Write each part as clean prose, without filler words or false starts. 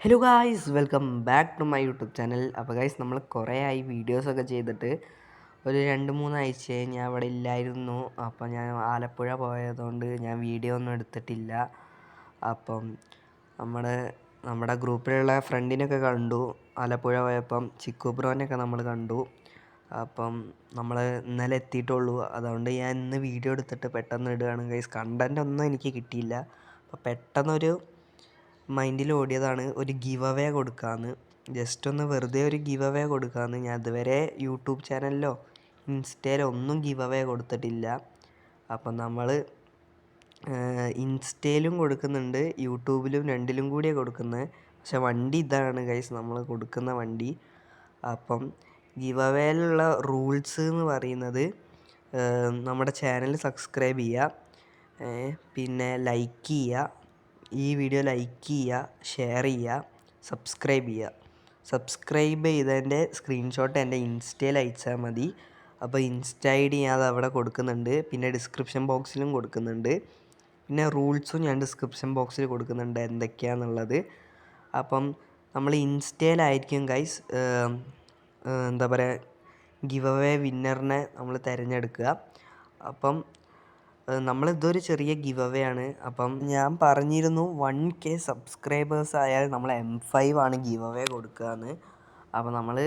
Hello guys, welcome back to my YouTube channel. അപ്പോൾ guys, നമ്മൾ കുറേ ആയി വീഡിയോസൊക്കെ ചെയ്തിട്ട് ഒരു 2-3 ആഴ്ചയായി ഞാൻ ഇവിടെ ഇല്ലായിരുന്നു. അപ്പോൾ ഞാൻ ആലപ്പുഴ പോയതുകൊണ്ട് ഞാൻ വീഡിയോ ഒന്നും എടുത്തിട്ടില്ല. അപ്പം നമ്മുടെ ഗ്രൂപ്പിലുള്ള ഫ്രണ്ടിനൊക്കെ കണ്ടു. ആലപ്പുഴ പോയപ്പം ചിക്കു ബ്രോനൊക്കെ നമ്മൾ കണ്ടു. അപ്പം നമ്മൾ ഇന്നലെ എത്തിയിട്ടുള്ളൂ. അതുകൊണ്ട് ഞാൻ ഇന്ന് വീഡിയോ എടുത്തിട്ട് പെട്ടെന്ന് ഇടുകയാണ് ഗൈസ്. കണ്ടൻ്റ് ഒന്നും എനിക്ക് കിട്ടിയില്ല. അപ്പോൾ പെട്ടെന്നൊരു മൈൻഡിൽ ഓടിയതാണ് ഒരു ഗിവ് അവേ കൊടുക്കാമെന്ന്. ജസ്റ്റ് ഒന്ന് വെറുതെ ഒരു ഗിവ് അവേ കൊടുക്കാമെന്ന്. ഞാൻ ഇതുവരെ യൂട്യൂബ് ചാനലിലോ ഇൻസ്റ്റയിലോ ഒന്നും ഗിവ് അവേ കൊടുത്തിട്ടില്ല. അപ്പം നമ്മൾ ഇൻസ്റ്റയിലും കൊടുക്കുന്നുണ്ട്, യൂട്യൂബിലും, രണ്ടിലും കൂടിയാണ് കൊടുക്കുന്നത്. പക്ഷെ വണ്ടി ഇതാണ് ഗൈസ്, നമ്മൾ കൊടുക്കുന്ന വണ്ടി. അപ്പം ഗിവ് അവേയിലുള്ള റൂൾസ് എന്ന് പറയുന്നത്, നമ്മുടെ ചാനൽ സബ്സ്ക്രൈബ് ചെയ്യുക, പിന്നെ ലൈക്ക് ചെയ്യുക, ഈ വീഡിയോ ലൈക്ക് ചെയ്യുക, ഷെയർ ചെയ്യുക, സബ്സ്ക്രൈബ് ചെയ്യുക. സബ്സ്ക്രൈബ് ചെയ്തതിൻ്റെ സ്ക്രീൻഷോട്ട് എൻ്റെ ഇൻസ്റ്റയിൽ അയച്ചാൽ മതി. അപ്പോൾ ഇൻസ്റ്റ ID ഞാൻ അത് അവിടെ കൊടുക്കുന്നുണ്ട്, പിന്നെ ഡിസ്ക്രിപ്ഷൻ ബോക്സിലും കൊടുക്കുന്നുണ്ട്. പിന്നെ റൂൾസും ഞാൻ ഡിസ്ക്രിപ്ഷൻ ബോക്സിൽ കൊടുക്കുന്നുണ്ട് എന്തൊക്കെയാണെന്നുള്ളത്. അപ്പം നമ്മൾ ഇൻസ്റ്റയിലായിരിക്കും ഗൈസ് എന്താ പറയുക, ഗിവ് അവേ വിന്നറിനെ നമ്മൾ തിരഞ്ഞെടുക്കുക. അപ്പം നമ്മളിതൊരു ചെറിയ ഗിവ് അവേ ആണ്. അപ്പം ഞാൻ പറഞ്ഞിരുന്നു 1K സബ്സ്ക്രൈബേഴ്സ് ആയാൽ നമ്മൾ M5 ആണ് ഗിവ് അവേ കൊടുക്കുകയെന്ന്. അപ്പോൾ നമ്മൾ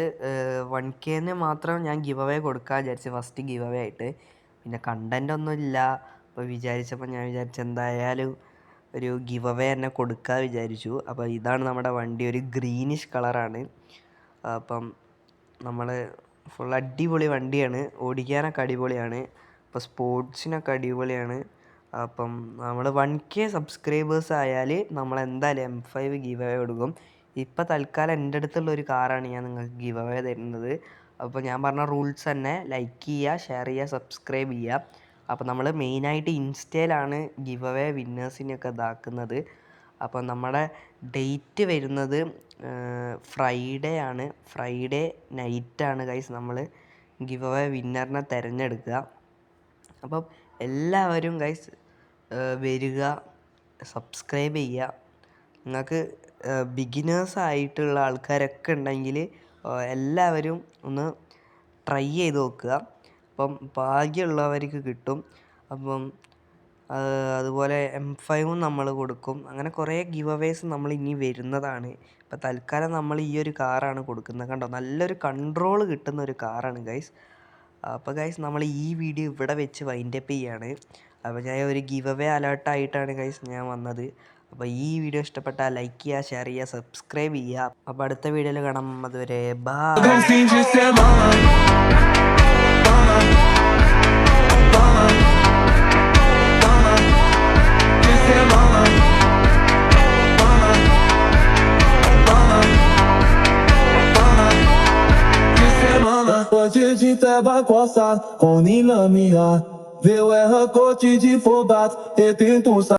1Kന് മാത്രം ഞാൻ ഗിവ് അവേ കൊടുക്കാൻ വിചാരിച്ചു ഫസ്റ്റ് ഗിവ് അവേ ആയിട്ട്. പിന്നെ കണ്ടൻ്റ് ഒന്നും ഇല്ല. അപ്പോൾ ഞാൻ വിചാരിച്ചു എന്തായാലും ഒരു ഗിവ് അവേ തന്നെ കൊടുക്കാൻ വിചാരിച്ചു. അപ്പോൾ ഇതാണ് നമ്മുടെ വണ്ടി, ഒരു ഗ്രീനിഷ് കളറാണ്. അപ്പം നമ്മൾ ഫുൾ അടിപൊളി വണ്ടിയാണ്, ഓടിക്കാനൊക്കെ അടിപൊളിയാണ്, അപ്പോൾ സ്പോർട്സിനൊക്കെ അടിപൊളിയാണ്. അപ്പം നമ്മൾ 1K സബ്സ്ക്രൈബേഴ്സ് ആയാൽ നമ്മൾ എന്തായാലും M5 ഗിവ് അവേ കൊടുക്കും. ഇപ്പം തൽക്കാലം എൻ്റെ അടുത്തുള്ള ഒരു കാറാണ് ഞാൻ നിങ്ങൾക്ക് ഗിവ് അവേ തരുന്നത്. അപ്പോൾ ഞാൻ പറഞ്ഞ റൂൾസ് തന്നെ, ലൈക്ക് ചെയ്യുക, ഷെയർ ചെയ്യുക, സബ്സ്ക്രൈബ് ചെയ്യുക. അപ്പോൾ നമ്മൾ മെയിനായിട്ട് ഇൻസ്റ്റയിലാണ് ഗിവ് അവേ വിന്നേഴ്സിനെയൊക്കെ ഇതാക്കുന്നത്. അപ്പോൾ നമ്മുടെ ഡേറ്റ് വരുന്നത് ഫ്രൈഡേ ആണ്. ഫ്രൈഡേ നൈറ്റാണ് ഗൈസ് നമ്മൾ ഗിവ് അവേ വിന്നറിനെ തിരഞ്ഞെടുക്കുക. അപ്പം എല്ലാവരും ഗൈസ് വരിക, സബ്സ്ക്രൈബ് ചെയ്യുക. നിങ്ങൾക്ക് ബിഗിനേഴ്സായിട്ടുള്ള ആൾക്കാരൊക്കെ ഉണ്ടെങ്കിൽ എല്ലാവരും ഒന്ന് ട്രൈ ചെയ്ത് നോക്കുക. അപ്പം ഭാഗ്യമുള്ളവർക്ക് കിട്ടും. അപ്പം അതുപോലെ M5 നമ്മൾ കൊടുക്കും. അങ്ങനെ കുറേ ഗിവ് അവേസ് നമ്മൾ ഇനി വരുന്നതാണ്. ഇപ്പം തൽക്കാലം നമ്മൾ ഈ ഒരു കാറാണ് കൊടുക്കുന്നത്. കണ്ടോ, നല്ലൊരു കൺട്രോൾ കിട്ടുന്ന ഒരു കാറാണ് ഗൈസ്. അപ്പോൾ ഗൈസ്, നമ്മൾ ഈ വീഡിയോ ഇവിടെ വെച്ച് വൈൻഡപ്പ് ചെയ്യുകയാണ്. അപ്പോൾ ഞാൻ ഒരു ഗിവ് അവേ അലേർട്ടായിട്ടാണ് ഗൈസ് ഞാൻ വന്നത്. അപ്പോൾ ഈ വീഡിയോ ഇഷ്ടപ്പെട്ടാൽ ലൈക്ക് ചെയ്യുക, ഷെയർ ചെയ്യുക, സബ്സ്ക്രൈബ് ചെയ്യുക. അപ്പോൾ അടുത്ത വീഡിയോയിൽ കാണാം. അതുവരെ by. Hoje de tava coçado, com Nila minha. Viu é rancor de fobat, e tento